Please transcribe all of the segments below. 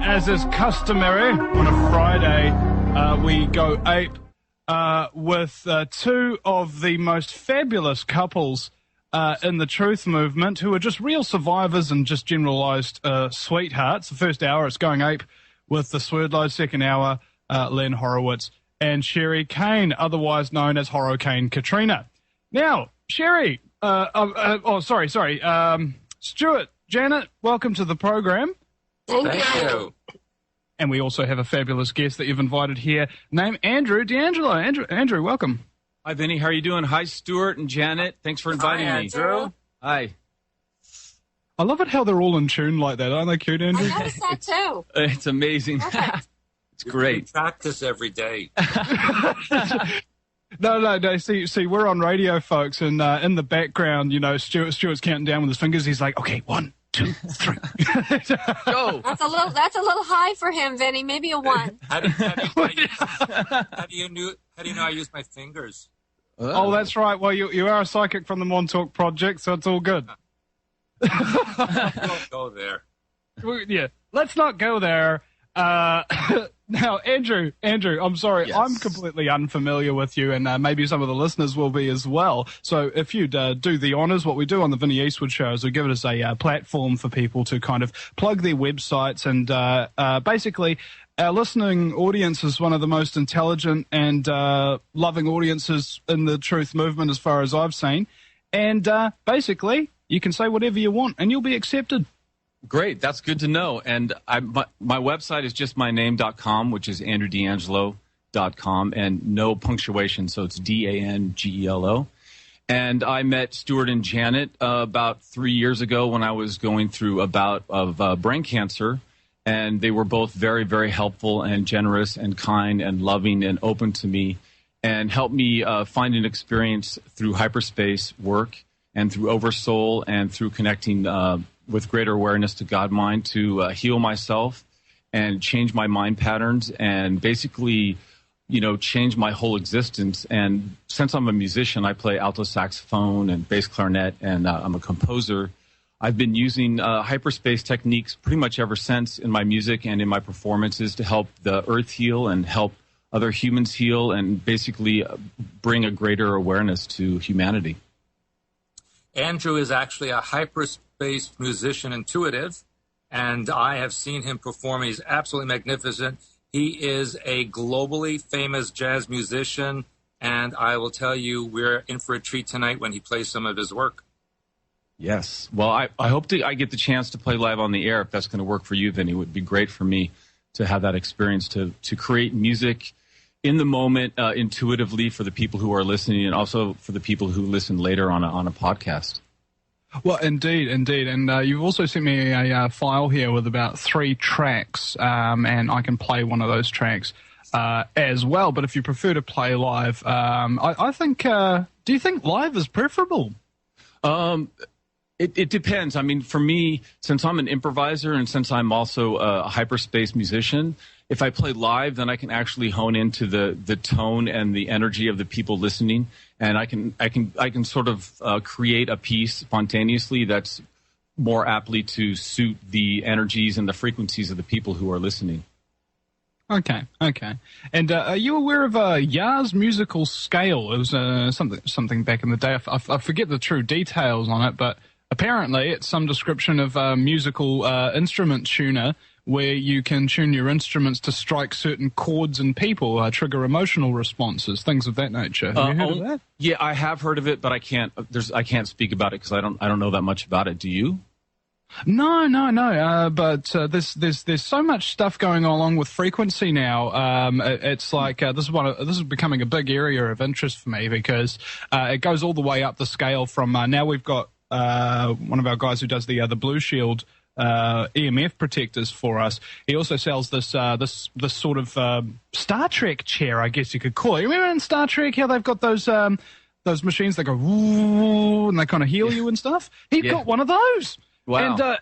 as is customary on a Friday, we go ape with two of the most fabulous couples in the truth movement who are just real survivors and just generalised sweethearts. The first hour, it's going ape with the Swerdlow. Second hour, Len Horowitz and Sherry Kane, otherwise known as Horrocane Katrina. Now, Sherry, Stewart, Janet, welcome to the program. Thank you. And we also have a fabulous guest that you've invited here, named Andrew D'Angelo. Andrew, welcome. Hi, Vinny. How are you doing? Hi, Stewart and Janet. Thanks for inviting me. Andrew. Hi. I love it how they're all in tune like that. Aren't they cute, Andrew? I noticed that too. It's amazing. It's great. We practice every day. No. See, we're on radio, folks, and in the background, you know, Stuart's counting down with his fingers. He's like, okay, 1, 2, 3. Go. That's a little high for him, Vinny. Maybe a 1. How do you know I use my fingers? Oh, that's right. Well, you are a psychic from the Montauk Project, so it's all good. Don't go there. Yeah, let's not go there. Now, Andrew, I'm sorry, Yes. I'm completely unfamiliar with you, and maybe some of the listeners will be as well. So if you'd do the honours, what we do on the Vinny Eastwood show is we give it as a platform for people to kind of plug their websites, and basically our listening audience is one of the most intelligent and loving audiences in the truth movement as far as I've seen. And basically, you can say whatever you want and you'll be accepted. Great. That's good to know. And my website is just my name.com, which is andrewdangelo.com, and no punctuation, so it's DANGELO. And I met Stewart and Janet about 3 years ago when I was going through a bout of brain cancer. And they were both very, very helpful and generous and kind and loving and open to me, and helped me find an experience through hyperspace work and through Oversoul and through connecting with greater awareness to God mind to heal myself and change my mind patterns and basically, you know, change my whole existence. And since I'm a musician, I play alto saxophone and bass clarinet, and I'm a composer. I've been using hyperspace techniques pretty much ever since in my music and in my performances to help the earth heal and help other humans heal and basically bring a greater awareness to humanity. Andrew is actually a hyperspace musician intuitive, and I have seen him perform. He's absolutely magnificent. He is a globally famous jazz musician, and I will tell you, we're in for a treat tonight when he plays some of his work. Yes. Well, I hope I get the chance to play live on the air if that's going to work for you, Vinny. It would be great for me to have that experience to create music in the moment intuitively for the people who are listening, and also for the people who listen later on a podcast. Well, indeed. And you've also sent me a file here with about 3 tracks, and I can play one of those tracks as well. But if you prefer to play live, I think, do you think live is preferable? It depends. I mean, for me, since I'm an improviser and since I'm also a hyperspace musician, if I play live, then I can actually hone into the tone and the energy of the people listening, and I can sort of create a piece spontaneously that's more aptly to suit the energies and the frequencies of the people who are listening. Okay. And are you aware of Yar's musical scale? It was something back in the day. I forget the true details on it, but apparently it's some description of a musical instrument tuner where you can tune your instruments to strike certain chords and people, trigger emotional responses, things of that nature. Have you heard of that? Yeah, I have heard of it, but I can't speak about it because I don't know that much about it. Do you? No. But there's so much stuff going along with frequency now. It's like this is becoming a big area of interest for me because it goes all the way up the scale from now we've got one of our guys who does the Blue Shield EMF protectors for us. He also sells this sort of Star Trek chair, I guess you could call it. You remember in Star Trek how they've got those machines that go woo and they kind of heal you and stuff? He's got one of those. Wow. And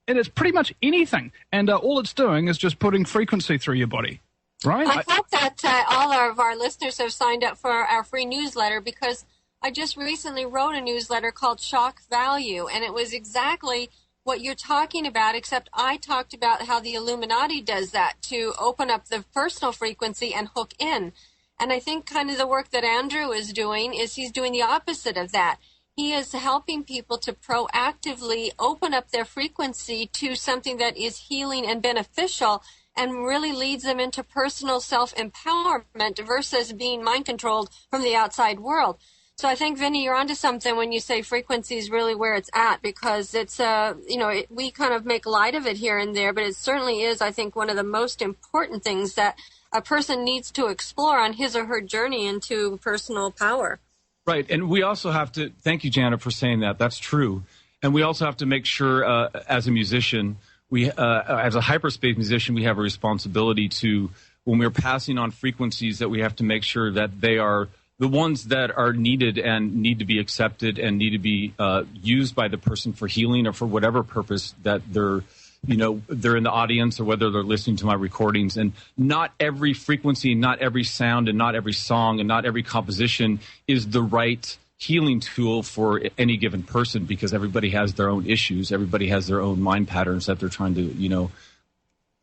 and it's pretty much anything. And all it's doing is just putting frequency through your body. Right? I hope that all of our listeners have signed up for our free newsletter, because I just recently wrote a newsletter called Shock Value, and it was exactly what you're talking about, except I talked about how the Illuminati does that to open up the personal frequency and hook in. And I think kind of the work that Andrew is doing is he's doing the opposite of that. He is helping people to proactively open up their frequency to something that is healing and beneficial and really leads them into personal self-empowerment versus being mind-controlled from the outside world. So I think, Vinny, you're onto something when you say frequency is really where it's at, because it's, we kind of make light of it here and there, but it certainly is, I think, one of the most important things that a person needs to explore on his or her journey into personal power. Right. And we also have to, thank you, Janet, for saying that. That's true. And we also have to make sure, as a musician, as a hyperspace musician, we have a responsibility to, when we're passing on frequencies, that we have to make sure that they are the ones that are needed and need to be accepted and need to be used by the person for healing or for whatever purpose that they're in the audience or whether they're listening to my recordings. And not every frequency, not every sound, and not every song, and not every composition is the right healing tool for any given person, because everybody has their own issues. Everybody has their own mind patterns that they're trying to,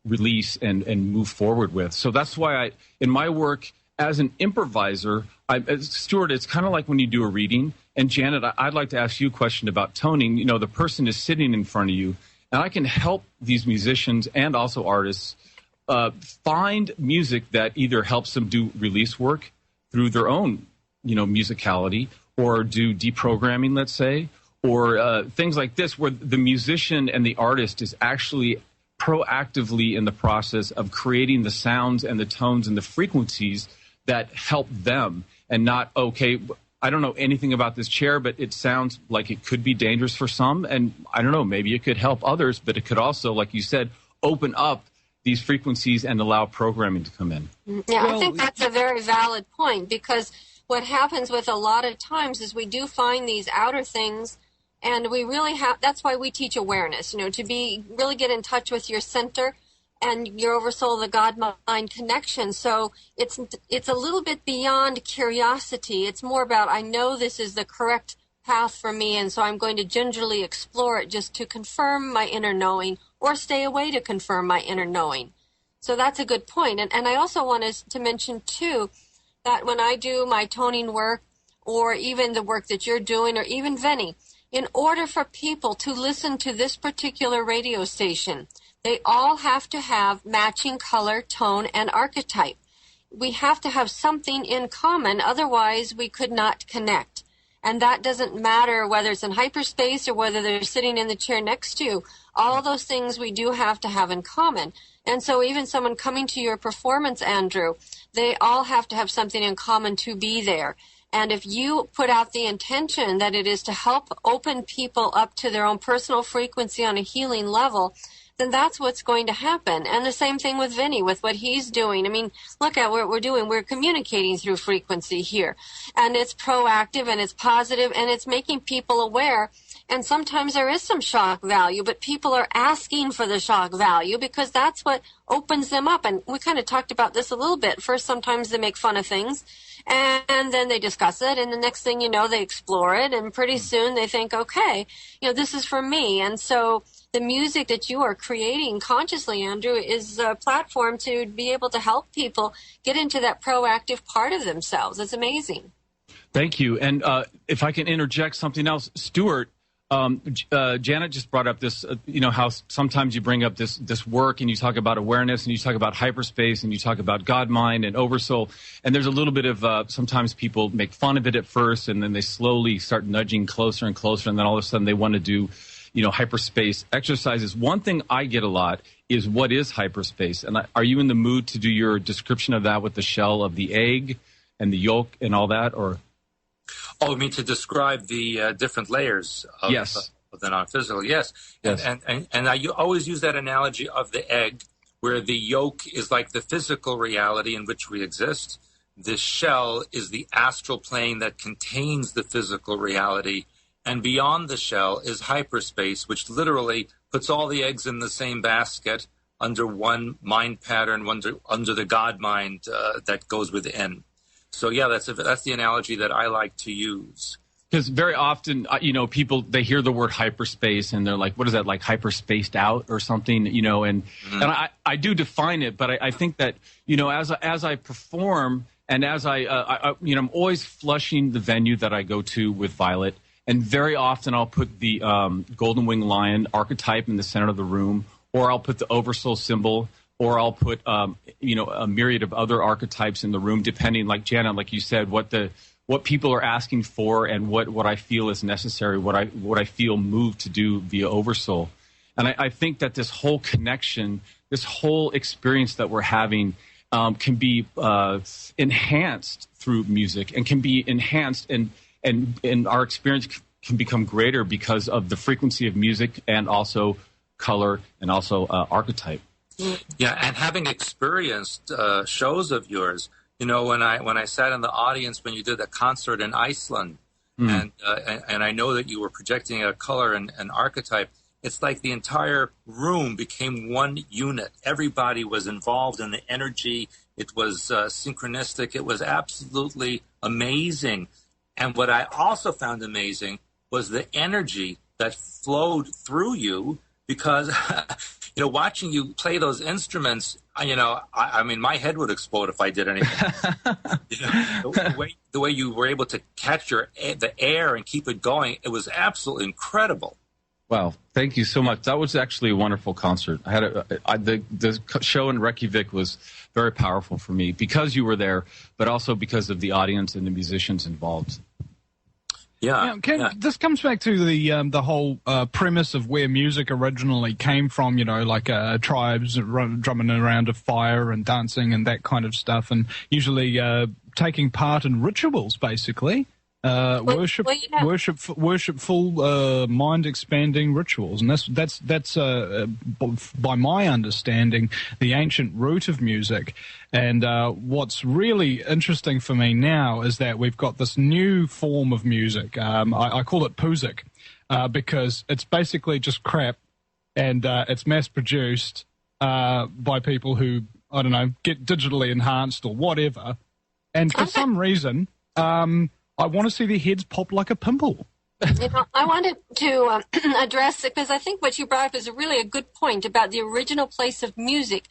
release and move forward with. So that's why in my work as an improviser, Stewart, it's kind of like when you do a reading. And Janet, I'd like to ask you a question about toning. The person is sitting in front of you, and I can help these musicians and also artists find music that either helps them do release work through their own, musicality, or do deprogramming, let's say, or things like this, where the musician and the artist is actually proactively in the process of creating the sounds and the tones and the frequencies that help them, and not, okay, I don't know anything about this chair, but it sounds like it could be dangerous for some, and I don't know, maybe it could help others, but it could also, like you said, open up these frequencies and allow programming to come in. Yeah, I think that's a very valid point, because what happens with a lot of times is we do find these outer things, and we really that's why we teach awareness, to really get in touch with your center and your oversoul, the God-mind connection. So it's a little bit beyond curiosity. It's more about, I know this is the correct path for me, and so I'm going to gingerly explore it just to confirm my inner knowing, or stay away to confirm my inner knowing. So that's a good point. And I also wanted to mention, too, that when I do my toning work, or even the work that you're doing, or even Vinny, in order for people to listen to this particular radio station, they all have to have matching color, tone, and archetype. We have to have something in common, otherwise we could not connect. And that doesn't matter whether it's in hyperspace or whether they're sitting in the chair next to you. All those things we do have to have in common. And so even someone coming to your performance, Andrew, they all have to have something in common to be there. And if you put out the intention that it is to help open people up to their own personal frequency on a healing level, then that's what's going to happen. And the same thing with Vinny, with what he's doing. I mean, look at what we're doing. We're communicating through frequency here. And it's proactive, and it's positive, and it's making people aware. And sometimes there is some shock value, but people are asking for the shock value because that's what opens them up. And we kind of talked about this a little bit. First, sometimes they make fun of things, and then they discuss it, and the next thing you know, they explore it, and pretty soon they think, okay, this is for me. And so the music that you are creating consciously, Andrew, is a platform to be able to help people get into that proactive part of themselves. It's amazing. Thank you. And if I can interject something else, Stewart, Janet just brought up this, how sometimes you bring up this work and you talk about awareness and you talk about hyperspace and you talk about God, mind, and oversoul. And there's a little bit of sometimes people make fun of it at first, and then they slowly start nudging closer and closer, and then all of a sudden they want to do hyperspace exercises. One thing I get a lot is, what is hyperspace? And are you in the mood to do your description of that with the shell of the egg and the yolk and all that, or? Oh, you mean to describe the different layers of, yes. Of the non-physical? Yes. Yes. And I always use that analogy of the egg, where the yolk is like the physical reality in which we exist. The shell is the astral plane that contains the physical reality. And beyond the shell is hyperspace, which literally puts all the eggs in the same basket under one mind pattern, under the God mind that goes within. So yeah, that's the analogy that I like to use. Because very often, people, they hear the word hyperspace and they're like, what is that, like hyperspaced out or something, and I do define it, but I think that, as I perform and as I'm always flushing the venue that I go to with Violet, and very often I'll put the golden winged lion archetype in the center of the room, or I'll put the oversoul symbol, or I'll put, a myriad of other archetypes in the room, depending, like Jana, like you said, what people are asking for and what I feel is necessary, what I feel moved to do via Oversoul. And I think that this whole connection, this whole experience that we're having can be enhanced through music, and can be enhanced, and our experience can become greater because of the frequency of music and also color and also archetype. Yeah, and having experienced shows of yours, when I sat in the audience when you did a concert in Iceland, and I know that you were projecting a color and an archetype, it's like the entire room became one unit. Everybody was involved in the energy. It was synchronistic. It was absolutely amazing. And what I also found amazing was the energy that flowed through you, because watching you play those instruments, I mean, my head would explode if I did anything. The way you were able to catch the air and keep it going, it was absolutely incredible. Wow, thank you so much. That was actually a wonderful concert. I had the show in Reykjavik was very powerful for me because you were there, but also because of the audience and the musicians involved. Yeah, This comes back to the whole premise of where music originally came from, tribes drumming around a fire and dancing and that kind of stuff, and usually taking part in rituals, basically. Worshipful, mind-expanding rituals, and that's by my understanding, the ancient root of music. And what's really interesting for me now is that we've got this new form of music. I call it Puzik, because it's basically just crap, and it's mass-produced by people who, I don't know, get digitally enhanced or whatever. And for some reason, I want to see their heads pop like a pimple. I wanted to address it because I think what you brought up is really a good point about the original place of music.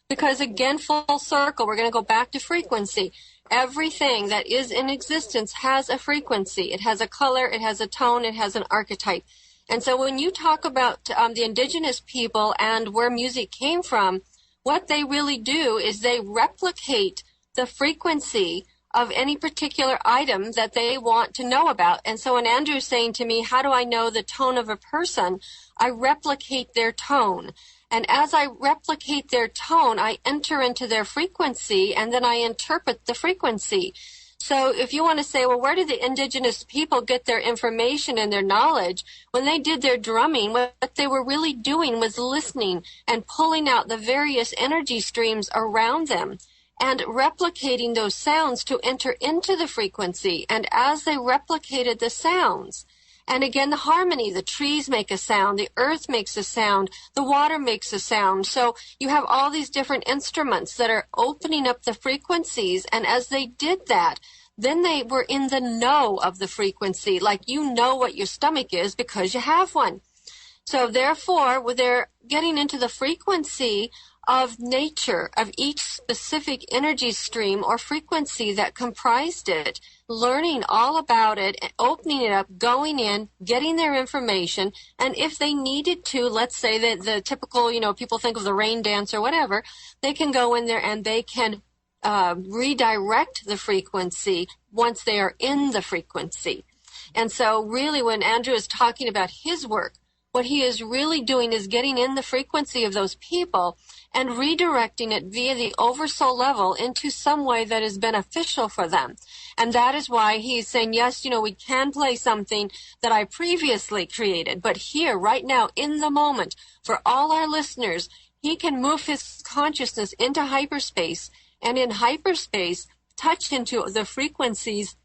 Because again, full circle, we're going to go back to frequency. Everything that is in existence has a frequency. It has a color, it has a tone, it has an archetype. And so when you talk about the indigenous people and where music came from, what they really do is they replicate the frequency of any particular item that they want to know about. And so when Andrew's saying to me, how do I know the tone of a person? I replicate their tone. And as I replicate their tone, I enter into their frequency, and then I interpret the frequency. So if you want to say, well, where did the indigenous people get their information and their knowledge? When they did their drumming, what they were really doing was listening and pulling out the various energy streams around them and replicating those sounds to enter into the frequency. And as they replicated the sounds, and again, the harmony, the trees make a sound, the earth makes a sound, the water makes a sound. So you have all these different instruments that are opening up the frequencies. And as they did that, then they were in the know of the frequency, like you know what your stomach is because you have one. So therefore, they're getting into the frequency of nature, of each specific energy stream or frequency that comprised it, learning all about it, opening it up, going in, getting their information, and if they needed to, let's say that the typical, people think of the rain dance or whatever, they can go in there and they can redirect the frequency once they are in the frequency. And so really when Andrew is talking about his work, what he is really doing is getting in the frequency of those people and redirecting it via the oversoul level into some way that is beneficial for them. And that is why he's saying, yes, we can play something that I previously created, but here, right now, in the moment, for all our listeners, he can move his consciousness into hyperspace, and in hyperspace, touch into the frequencies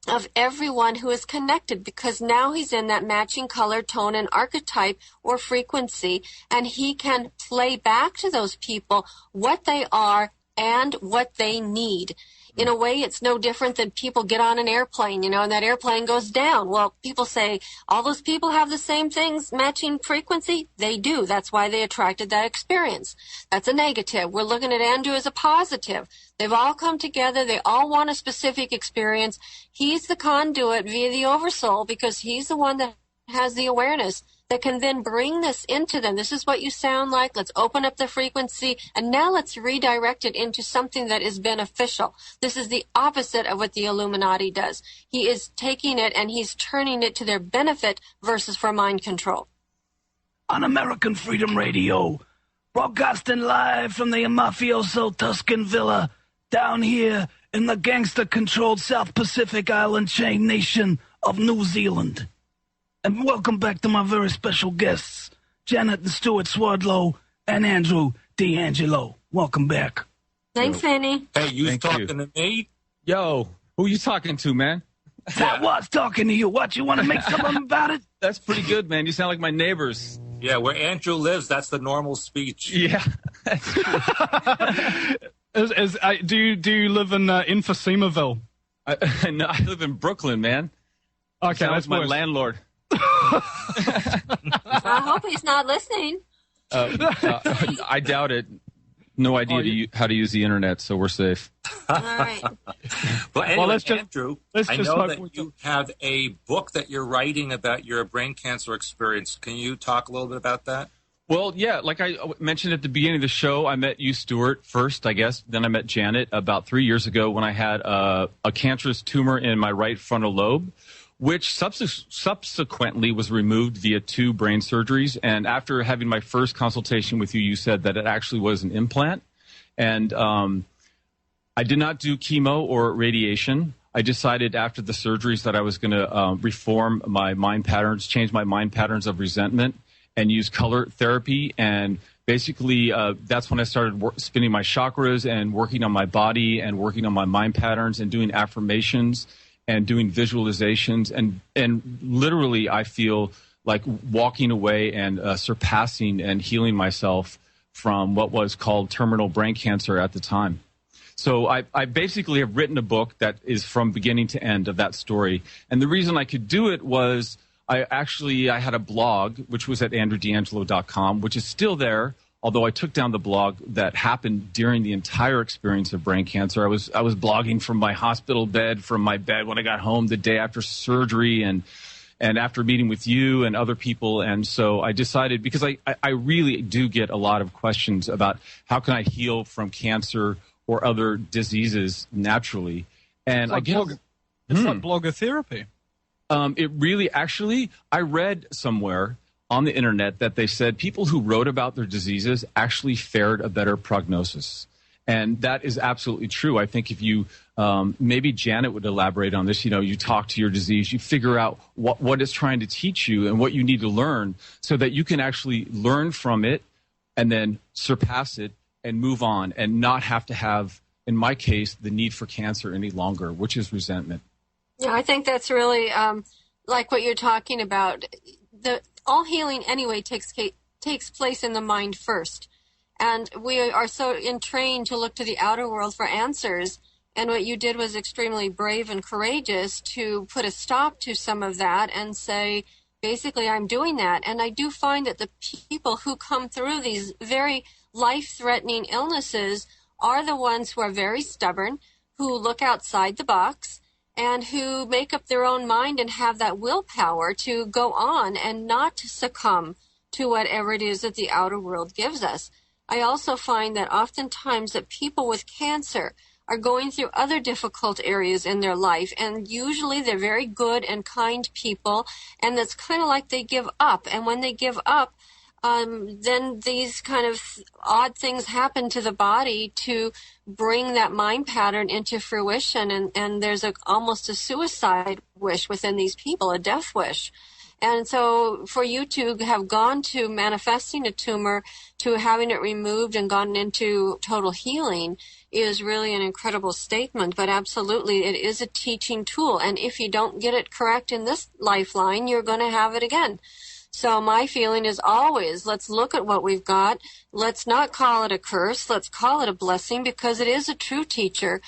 of everyone who is connected, because now he's in that matching color, tone, and archetype or frequency, and he can play back to those people what they are and what they need. In a way, it's no different than people get on an airplane, and that airplane goes down. Well, people say, all those people have the same things, matching frequency. They do. That's why they attracted that experience. That's a negative. We're looking at Andrew as a positive. They've all come together. They all want a specific experience. He's the conduit via the Oversoul because he's the one that has the awareness that can then bring this into them. This is what you sound like. Let's open up the frequency, and now let's redirect it into something that is beneficial. This is the opposite of what the Illuminati does. He is taking it and he's turning it to their benefit versus for mind control. On American Freedom Radio, broadcasting live from the mafioso Tuscan villa down here in the gangster-controlled South Pacific island chain nation of New Zealand. And welcome back to my very special guests, Janet and Stewart Swerdlow and Andrew D'Angelo. Welcome back. Thanks, Vinny. Hey, you talking to me? Yo, who you talking to, man? I was talking to you. What, you want to make something about it? That's pretty good, man. You sound like my neighbors. Yeah, where Andrew lives, that's the normal speech. Yeah. Do you live in Infosemaville? No, I live in Brooklyn, man. Okay, that's my landlord. I hope he's not listening. I doubt it. No idea how to use the internet, so we're safe. All right. Well, anyway, Andrew, I know that you have a book that you're writing about your brain cancer experience. Can you talk a little bit about that? Well, yeah, like I mentioned at the beginning of the show, I met you, Stewart, first, I guess. Then I met Janet about 3 years ago when I had a cancerous tumor in my right frontal lobe, which subsequently was removed via 2 brain surgeries. And after having my first consultation with you, you said that it actually was an implant. And I did not do chemo or radiation. I decided after the surgeries that I was going to reform my mind patterns, change my mind patterns of resentment, and use color therapy. And basically, that's when I started spinning my chakras and working on my body and working on my mind patterns and doing affirmations and doing visualizations. And literally, I feel like walking away and surpassing and healing myself from what was called terminal brain cancer at the time. So I basically have written a book that is from beginning to end of that story. And the reason I could do it was I had a blog, which was at andrewdangelo.com, which is still there, although I took down the blog that happened during the entire experience of brain cancer. I was blogging from my hospital bed, from my bed when I got home the day after surgery and after meeting with you and other people. And so I decided, because I really do get a lot of questions about how can I heal from cancer or other diseases naturally. And it's like blogger therapy. It really, actually, I read somewhere on the internet that they said people who wrote about their diseases actually fared a better prognosis. And that is absolutely true. I think if you, maybe Janet would elaborate on this, you talk to your disease, you figure out what it's trying to teach you and what you need to learn so that you can actually learn from it and then surpass it and move on and not have to have, in my case, the need for cancer any longer, which is resentment. Yeah, I think that's really like what you're talking about. All healing anyway takes place in the mind first. And we are so entrained to look to the outer world for answers. And what you did was extremely brave and courageous to put a stop to some of that and say, basically, I'm doing that. And I do find that the people who come through these very life-threatening illnesses are the ones who are very stubborn, who look outside the box, and who make up their own mind and have that willpower to go on and not succumb to whatever it is that the outer world gives us. I also find that oftentimes that people with cancer are going through other difficult areas in their life, and usually they're very good and kind people, and it's kind of like they give up. And when they give up, then these kind of odd things happen to the body to bring that mind pattern into fruition. And there's almost a suicide wish within these people, a death wish. And so for you to have gone to manifesting a tumor, to having it removed and gone into total healing is really an incredible statement. But absolutely, it is a teaching tool. And if you don't get it correct in this lifeline, you're going to have it again. So my feeling is always, let's look at what we've got. Let's not call it a curse. Let's call it a blessing, because it is a true teacher.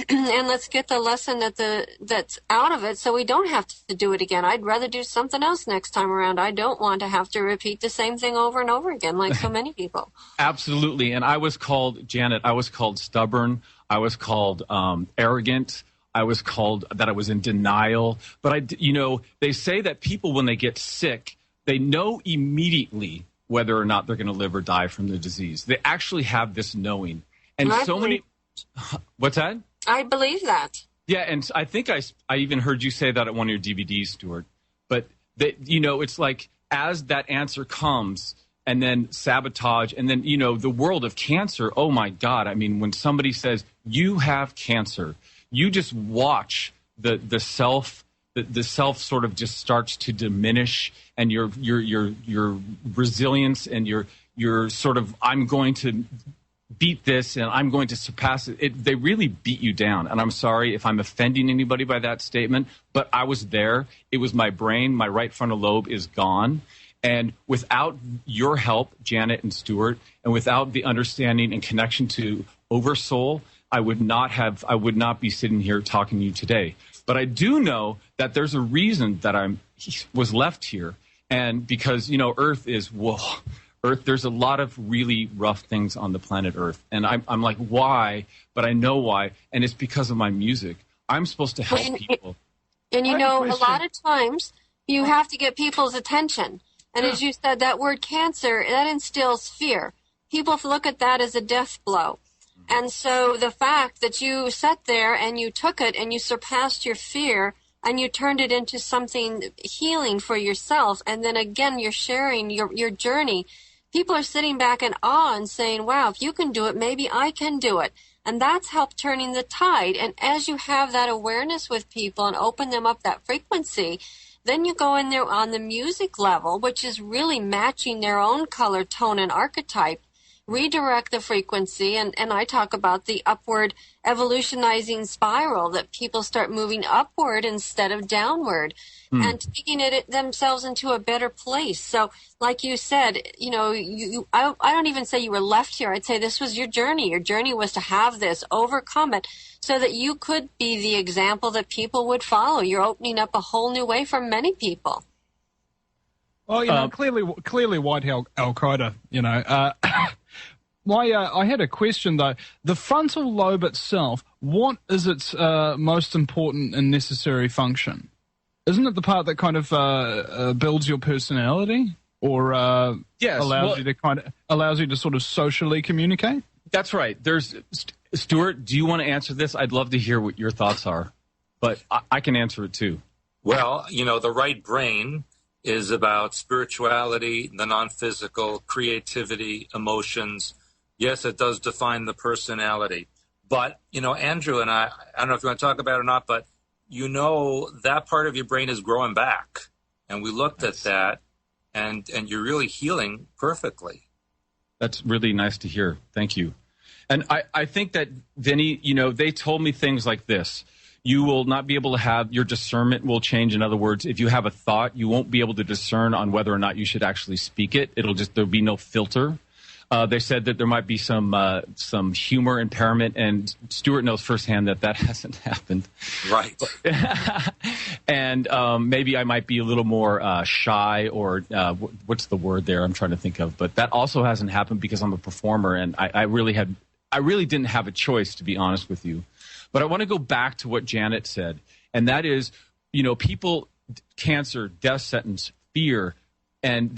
and let's get the lesson that's out of it so we don't have to do it again. I'd rather do something else next time around. I don't want to have to repeat the same thing over and over again like so many people. Absolutely. And I was called, Janet, I was called stubborn. I was called arrogant. I was called that I was in denial. But, they say that people, when they get sick, they know immediately whether or not they're going to live or die from the disease. They actually have this knowing. And what's that? I believe that. Yeah, and I think I even heard you say that at one of your DVDs, Stewart. But, it's like as that answer comes and then sabotage and then, the world of cancer, oh, my God. I mean, when somebody says you have cancer, you just watch the self sort of just starts to diminish and your resilience and your sort of I'm going to beat this and I'm going to surpass it. They really beat you down. And I'm sorry if I'm offending anybody by that statement, but I was there. It was my brain. My right frontal lobe is gone. And without your help, Janet and Stewart, and without the understanding and connection to Oversoul, I would not be sitting here talking to you today. But I do know that there's a reason that I was left here. And because, Earth is, Earth, there's a lot of really rough things on the planet Earth. And I'm like, why? But I know why. And it's because of my music. I'm supposed to help people. And a lot of times you have to get people's attention. And as you said, that word cancer, that instills fear. People look at that as a death blow. And so the fact that you sat there and you took it and you surpassed your fear and you turned it into something healing for yourself. And then again, you're sharing your journey. People are sitting back in awe and saying, wow, if you can do it, maybe I can do it. And that's helped turning the tide. And as you have that awareness with people and open them up that frequency, then you go in there on the music level, which is really matching their own color, tone, and archetype. Redirect the frequency, and I talk about the upward evolutionizing spiral, that people start moving upward instead of downward and taking it themselves into a better place. So like you said, I don't even say you were left here. I'd say this was your journey. Your journey was to have this, overcome it, so that you could be the example that people would follow. You're opening up a whole new way for many people. Well, clearly white Al-Qaeda, I had a question, though. The frontal lobe itself, what is its most important and necessary function? Isn't it the part that kind of builds your personality, or allows you to sort of socially communicate? That's right. Stewart, do you want to answer this? I'd love to hear what your thoughts are, but I can answer it too. Well, the right brain is about spirituality, the non-physical, creativity, emotions. Yes, it does define the personality. But, Andrew and I don't know if you want to talk about it or not, but that part of your brain is growing back. And we looked at that, and you're really healing perfectly. That's really nice to hear. Thank you. And I think that, Vinny, they told me things like this. You will not be able to have, your discernment will change. In other words, if you have a thought, you won't be able to discern on whether or not you should actually speak it. There'll be no filter. They said that there might be some humor impairment, and Stewart knows firsthand that hasn't happened. Right. And maybe I might be a little more shy, or what's the word there I'm trying to think of. But that also hasn't happened because I'm a performer, and I really didn't have a choice, to be honest with you. But I want to go back to what Janet said, and that is, people, cancer, death sentence, fear, and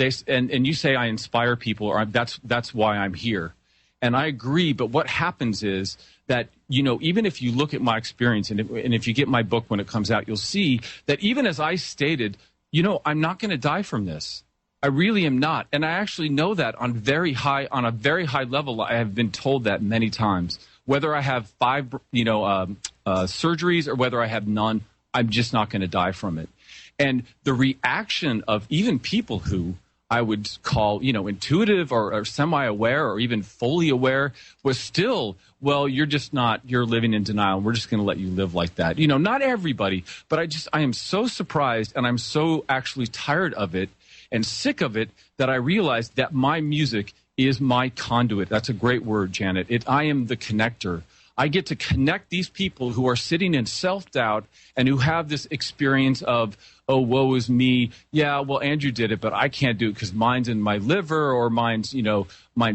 you say I inspire people, or that's why I'm here, and I agree. But what happens is that even if you look at my experience, and if you get my book when it comes out, you'll see that even as I stated, I'm not going to die from this. I really am not, and I actually know that on a very high level. I have been told that many times. Whether I have 5, surgeries or whether I have none, I'm just not going to die from it. And the reaction of even people who I would call, intuitive or semi-aware or even fully aware was still, well, you're living in denial. We're just going to let you live like that. Not everybody, but I am so surprised, and I'm so actually tired of it and sick of it that I realized that my music is my conduit. That's a great word, Janet. I am the connector. I get to connect these people who are sitting in self-doubt and who have this experience of, oh, woe is me. Yeah, well, Andrew did it, but I can't do it because mine's in my liver, or mine's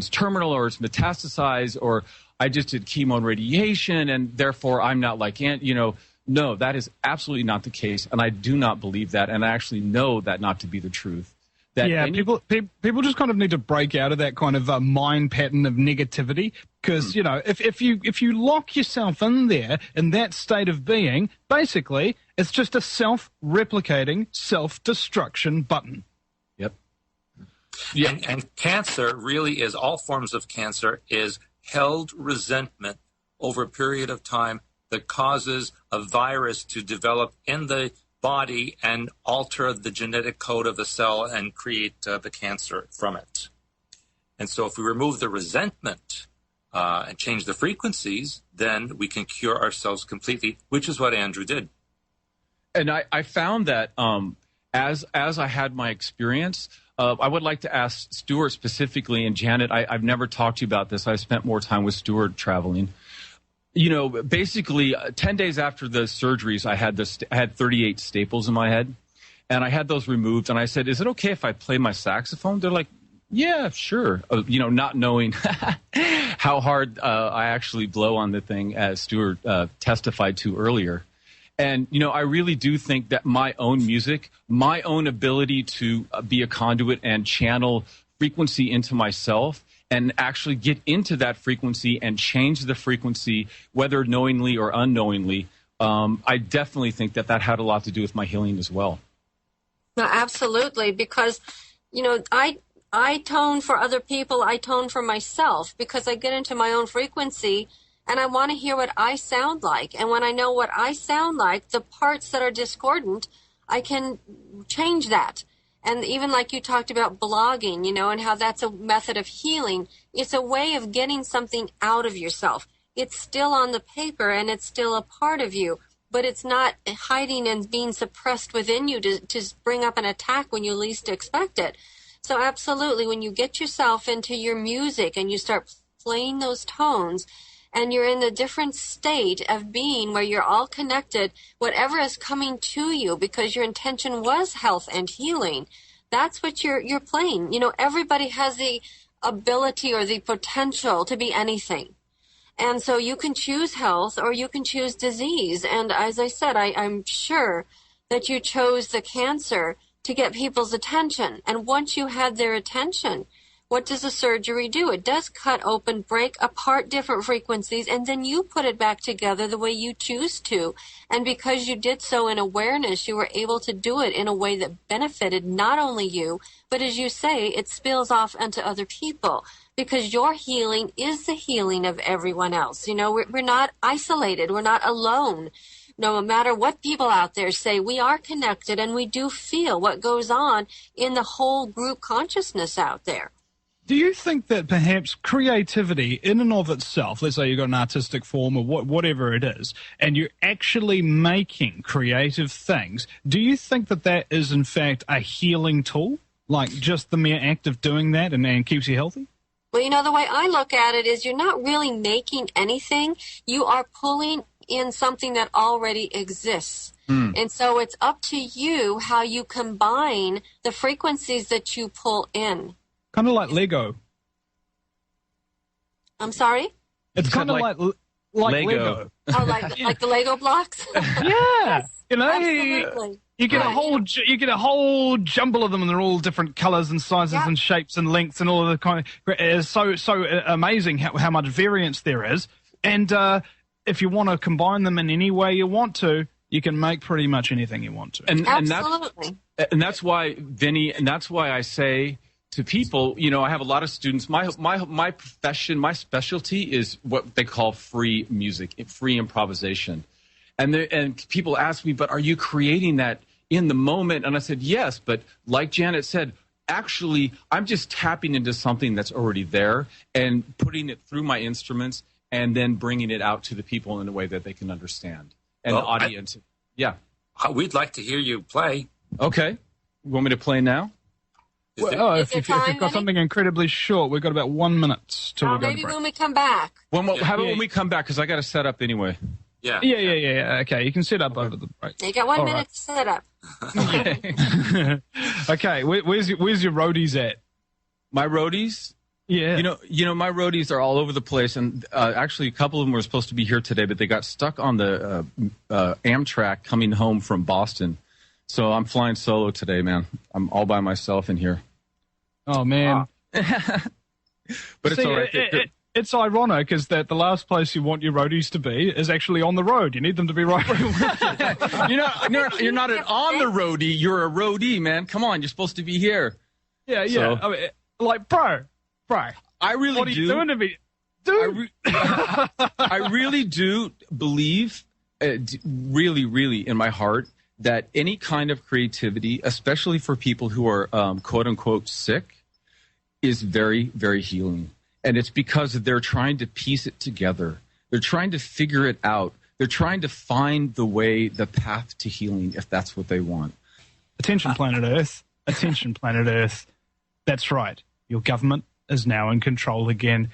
terminal, or it's metastasized, or I just did chemo and radiation, and therefore I'm not like No, that is absolutely not the case, and I do not believe that, and I actually know that not to be the truth. People just kind of need to break out of that kind of mind pattern of negativity, because if you lock yourself in there in that state of being, basically it's just a self-replicating self-destruction button. Yep. Yeah. And cancer really is, all forms of cancer is held resentment over a period of time that causes a virus to develop in the body and alter the genetic code of the cell and create the cancer from it. And so if we remove the resentment and change the frequencies, then we can cure ourselves completely, which is what Andrew did. And I found that as I had my experience, I would like to ask Stewart specifically, and Janet, I've never talked to you about this. I spent more time with Stewart traveling. Basically 10 days after the surgeries, I had 38 staples in my head, and I had those removed. And I said, "Is it okay if I play my saxophone?" They're like, "Yeah, sure." Not knowing how hard I actually blow on the thing, as Stewart testified to earlier. And I really do think that my own music, my own ability to be a conduit and channel frequency into myself, and actually get into that frequency and change the frequency, whether knowingly or unknowingly, I definitely think that had a lot to do with my healing as well. No, absolutely, because, I tone for other people, I tone for myself, because I get into my own frequency, and I want to hear what I sound like. And when I know what I sound like, the parts that are discordant, I can change that. And even like you talked about blogging, and how that's a method of healing. It's a way of getting something out of yourself. It's still on the paper and it's still a part of you, but it's not hiding and being suppressed within you to bring up an attack when you least expect it. So absolutely, when you get yourself into your music and you start playing those tones, and you're in a different state of being where you're all connected, whatever is coming to you, because your intention was health and healing, that's what you're playing. Everybody has the ability or the potential to be anything. And so you can choose health or you can choose disease. And as I said, I'm sure that you chose the cancer to get people's attention. And once you had their attention, what does the surgery do? It does cut open, break apart different frequencies, and then you put it back together the way you choose to. And because you did so in awareness, you were able to do it in a way that benefited not only you, but as you say, it spills off onto other people. Because your healing is the healing of everyone else. We're not isolated. We're not alone. No matter what people out there say, we are connected and we do feel what goes on in the whole group consciousness out there. Do you think that perhaps creativity in and of itself, let's say you've got an artistic form or whatever it is, and you're actually making creative things, do you think that is in fact a healing tool? Like just the mere act of doing that and keeps you healthy? Well, the way I look at it is you're not really making anything. You are pulling in something that already exists. And so it's up to you how you combine the frequencies that you pull in. Kind of like Lego. I'm sorry? It's kind of like Lego. Oh, like the Lego blocks? Yeah. Absolutely. You get a whole jumble of them, and they're all different colors and sizes and shapes and lengths and all of the kind of. It's so amazing how much variance there is. And if you want to combine them in any way you want to, you can make pretty much anything you want to. Absolutely. And that's why, Vinny, and that's why I say to people, I have a lot of students. My profession, my specialty is what they call free music, free improvisation. And people ask me, but are you creating that in the moment? And I said, yes, but like Janet said, actually, I'm just tapping into something that's already there and putting it through my instruments and then bringing it out to the people in a way that they can understand. And the audience, we'd like to hear you play. Okay. You want me to play now? If you've got something incredibly short, we've got about 1 minute till we go maybe to break. when we come back. How about when we come back? Because I got to set up anyway. Yeah. Okay, you can set up over the break. You got 1 minute to set up. Okay, where's your roadies at? My roadies? Yeah. You know, my roadies are all over the place, and actually a couple of them were supposed to be here today, but they got stuck on the Amtrak coming home from Boston. So I'm flying solo today, man. I'm all by myself in here. Oh, man. But it's all right. It's ironic because that the last place you want your roadies to be is actually on the road. You need them to be right. You're not on the roadie. You're a roadie, man. Come on, you're supposed to be here. Yeah. So, I mean, like, bro. I really do. What are you doing to me? Dude. I really do believe, really, really in my heart, that any kind of creativity, especially for people who are quote unquote sick, is very, very healing. And it's because they're trying to piece it together. They're trying to figure it out. They're trying to find the path to healing, if that's what they want. Attention, planet Earth. Attention, planet Earth. That's right. Your government is now in control again.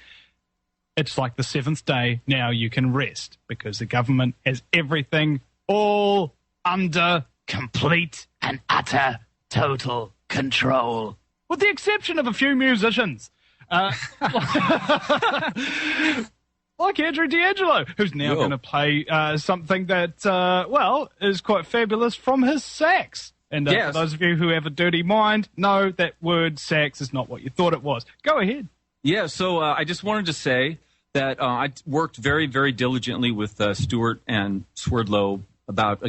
It's like the seventh day. Now you can rest because the government has everything all under complete and utter total control. With the exception of a few musicians. Like Andrew D'Angelo, who's now going to play something that, is quite fabulous from his sax. And for those of you who have a dirty mind, know that word sax is not what you thought it was. Go ahead. Yeah, so I just wanted to say that I worked very, very diligently with Stewart and Swerdlow about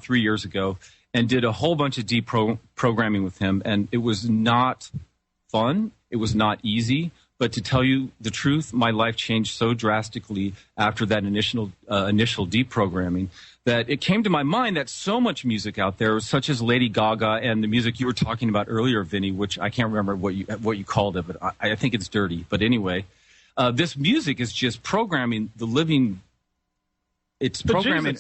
3 years ago and did a whole bunch of deprogramming with him. And it was not fun. It was not easy. But to tell you the truth, my life changed so drastically after that initial deprogramming that it came to my mind that so much music out there, such as Lady Gaga and the music you were talking about earlier, Vinny, which I can't remember what you called it, but I think it's dirty. But anyway, this music is just programming the living. It's programming,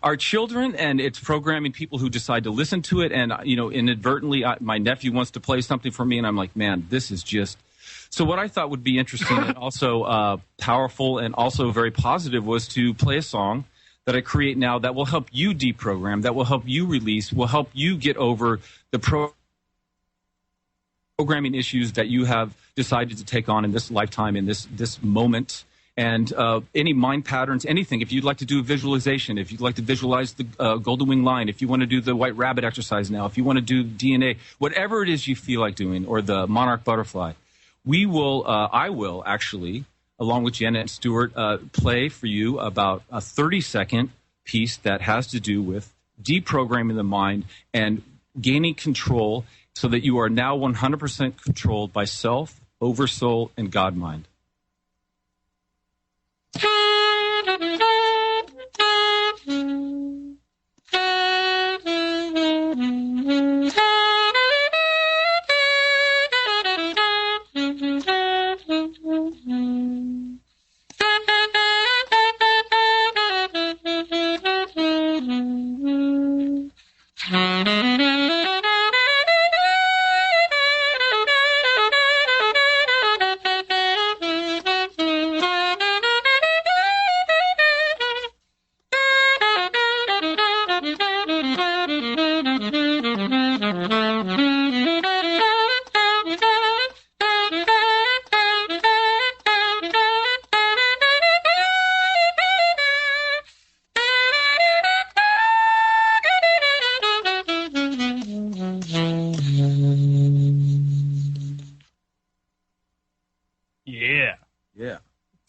our children, and it's programming people who decide to listen to it. And inadvertently, my nephew wants to play something for me, and I'm like, man, this is just. So what I thought would be interesting and also powerful and also very positive was to play a song that I create now that will help you deprogram, that will help you release, will help you get over the programming issues that you have decided to take on in this lifetime, in this moment. And any mind patterns, anything. If you'd like to do a visualization, if you'd like to visualize the golden wing line, if you want to do the white rabbit exercise now, if you want to do DNA, whatever it is you feel like doing, or the monarch butterfly, I will actually, along with Janet and Stewart, play for you about a 30-second piece that has to do with deprogramming the mind and gaining control so that you are now 100% controlled by self, oversoul, and God mind.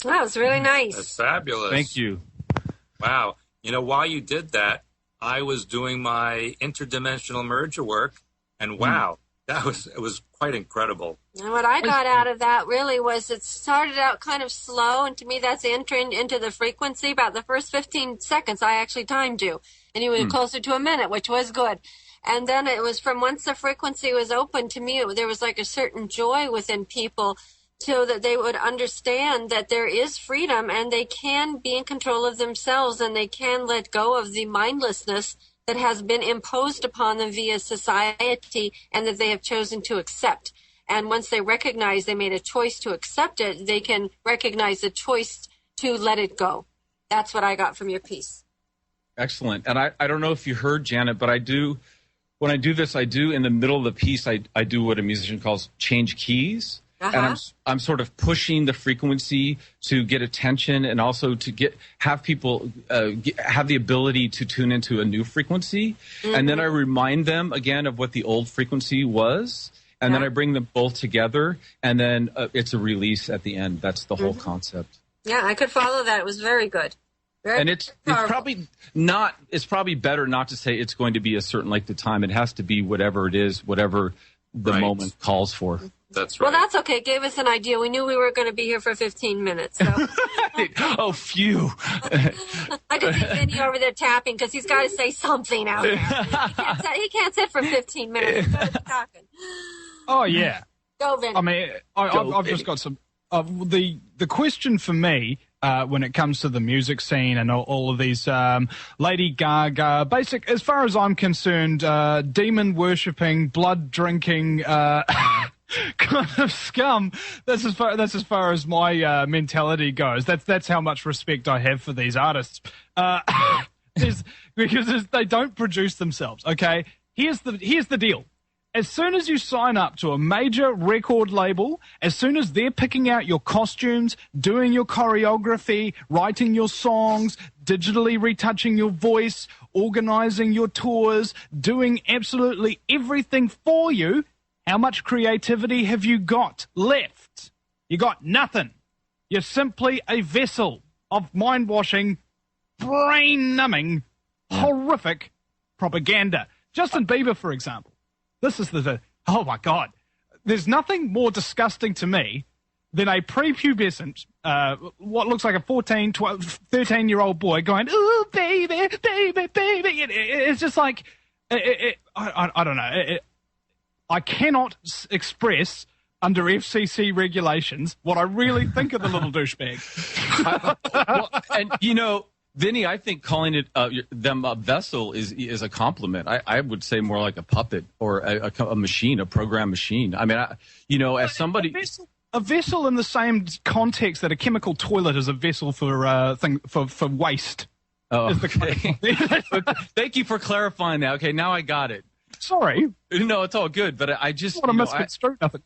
That was really nice. That's fabulous. Thank you. Wow. While you did that, I was doing my interdimensional merger work, and wow, it was quite incredible. And what I got out of that really was it started out kind of slow, and to me that's entering into the frequency. About the first 15 seconds I actually timed you, and you were closer to a minute, which was good. And then it was from once the frequency was open, to me there was like a certain joy within people so that they would understand that there is freedom and they can be in control of themselves and they can let go of the mindlessness that has been imposed upon them via society and that they have chosen to accept. And once they recognize they made a choice to accept it, they can recognize the choice to let it go. That's what I got from your piece. Excellent. And I don't know if you heard, Janet, but I do, when I do this, I do in the middle of the piece, I do what a musician calls change keys. And I'm sort of pushing the frequency to get attention and also to have people have the ability to tune into a new frequency. Mm-hmm. And then I remind them again of what the old frequency was. And then I bring them both together. And then it's a release at the end. That's the whole concept. Yeah, I could follow that. It was very good. And it's probably not, it's probably better not to say it's going to be a certain length of time. It has to be whatever it is, whatever the moment calls for. That's right. Well, that's okay. It gave us an idea. We knew we were going to be here for 15 minutes. So. Oh, phew. I could see Vinny over there tapping because he's got to say something out there. He can't sit for 15 minutes. He's gotta be talking. Oh, yeah. Go, Vinny. I mean, I've just got some... the question for me, when it comes to the music scene and all of these Lady Gaga, as far as I'm concerned, demon-worshipping, blood-drinking... kind of scum. That's as far as my mentality goes. That's how much respect I have for these artists. Because they don't produce themselves. Okay, here's the deal. As soon as you sign up to a major record label, as soon as they're picking out your costumes, doing your choreography, writing your songs, digitally retouching your voice, organizing your tours, doing absolutely everything for you, how much creativity have you got left? You got nothing. You're simply a vessel of mind-washing, brain-numbing, horrific propaganda. Justin Bieber, for example. This is oh my God. There's nothing more disgusting to me than a prepubescent, what looks like a 14, 12, 13-year-old boy going, ooh, baby, baby, baby. It's just like, I don't know. I cannot express under FCC regulations what I really think of the little douchebag. And, you know, Vinny, I think calling it them a vessel is a compliment. I would say more like a puppet or a machine, a program machine. I mean, as somebody... A vessel in the same context that a chemical toilet is a vessel for waste. Oh, okay. Thank you for clarifying that. Okay, now I got it. Sorry. No, it's all good, but I just... I want to misconstrue nothing.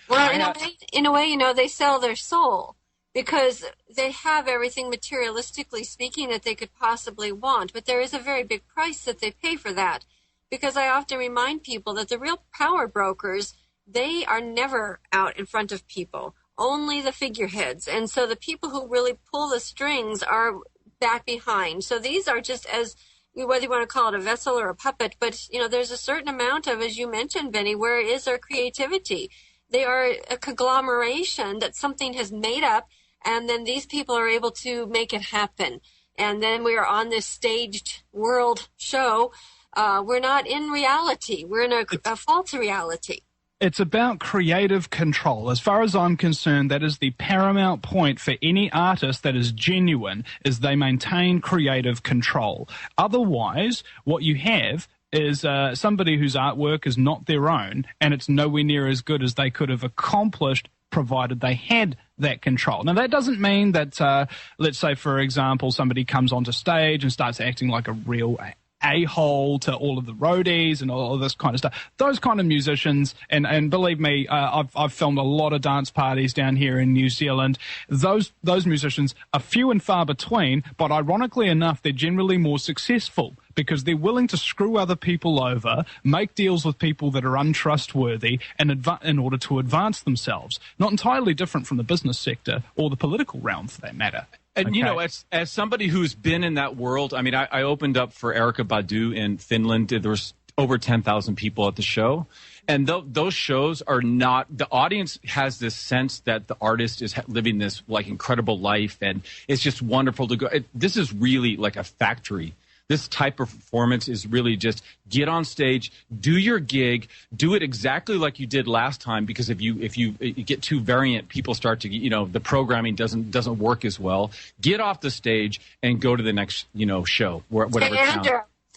Well, in a way, they sell their soul because they have everything materialistically speaking that they could possibly want, but there is a very big price that they pay for that because I often remind people that the real power brokers, they are never out in front of people, only the figureheads. And so the people who really pull the strings are back behind. So these are just as... whether you want to call it a vessel or a puppet, but, there's a certain amount of, as you mentioned, Vinny, where is our creativity? They are a conglomeration that something has made up, and then these people are able to make it happen. And then we are on this staged world show. We're not in reality. We're in a false reality. It's about creative control. As far as I'm concerned, that is the paramount point for any artist that is genuine, is they maintain creative control. Otherwise, what you have is somebody whose artwork is not their own, and it's nowhere near as good as they could have accomplished provided they had that control. Now, that doesn't mean that, let's say, for example, somebody comes onto stage and starts acting like a real a-hole to all of the roadies and all of this kind of stuff. Those kind of musicians, and believe me, I've filmed a lot of dance parties down here in New Zealand. Those musicians are few and far between, but ironically enough, they're generally more successful because they're willing to screw other people over, make deals with people that are untrustworthy, and in order to advance themselves. Not entirely different from the business sector or the political realm, for that matter. And, okay. As somebody who's been in that world, I mean, I opened up for Erykah Badu in Finland. There was over 10,000 people at the show. And those shows are not, the audience has this sense that the artist is living this, like, incredible life, and it's just wonderful to go. This is really like a factory. This type of performance is really just get on stage, do your gig, do it exactly like you did last time, because if you get too variant, people start to, the programming doesn't work as well. Get off the stage and go to the next, show, whatever town.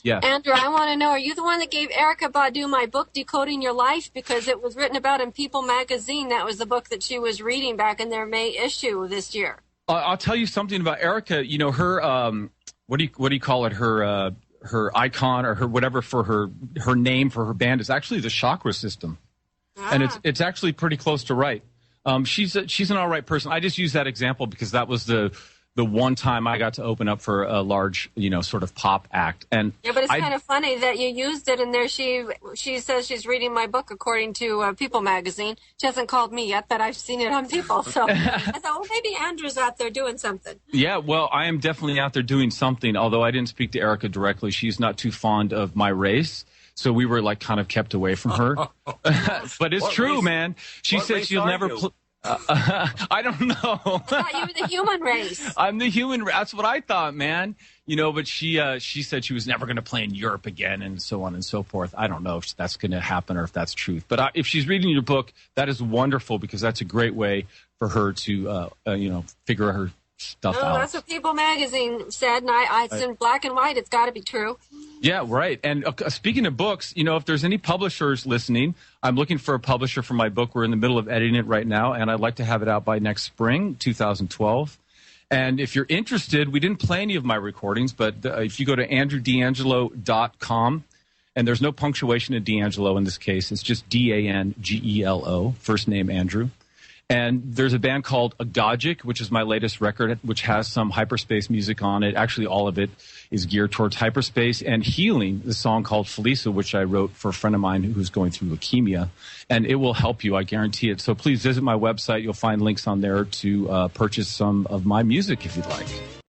Yeah. Andrew, I want to know, are you the one that gave Erykah Badu my book, Decoding Your Life? Because it was written about in People magazine. That was the book that she was reading back in their May issue this year. I'll tell you something about Erykah. You know, her, what do you call it? Her icon or her whatever for her name for her band is actually the chakra system. And it's actually pretty close to right. She's an all right person. I just use that example because that was the one time I got to open up for a large, sort of pop act. And yeah, but it's kind of funny that you used it, and there she says she's reading my book according to People magazine. She hasn't called me yet, but I've seen it on People. So I thought, well, maybe Andrew's out there doing something. Yeah, well, I am definitely out there doing something, although I didn't speak to Erykah directly. She's not too fond of my race. So we were kind of kept away from her. But it's true, man. She said she'll never I don't know. I thought you were the human race. I'm the human race. That's what I thought, man. But she said she was never going to play in Europe again and so on and so forth. I don't know if that's going to happen or if that's truth. But if she's reading your book, that is wonderful because that's a great way for her to, figure her stuff out. That's what People magazine said, and it's in black and white. It's got to be true. Yeah, right. And speaking of books, if there's any publishers listening, I'm looking for a publisher for my book. We're in the middle of editing it right now, and I'd like to have it out by next spring, 2012. And if you're interested, we didn't play any of my recordings, but if you go to andrewdangelo.com, and there's no punctuation in D'Angelo in this case, it's just Dangelo, first name Andrew. And there's a band called Agagic, which is my latest record, which has some Hyperspace music on it. Actually, all of it is geared towards Hyperspace. And Healing, the song called Felisa, which I wrote for a friend of mine who's going through leukemia. And it will help you, I guarantee it. So please visit my website. You'll find links on there to purchase some of my music if you'd like.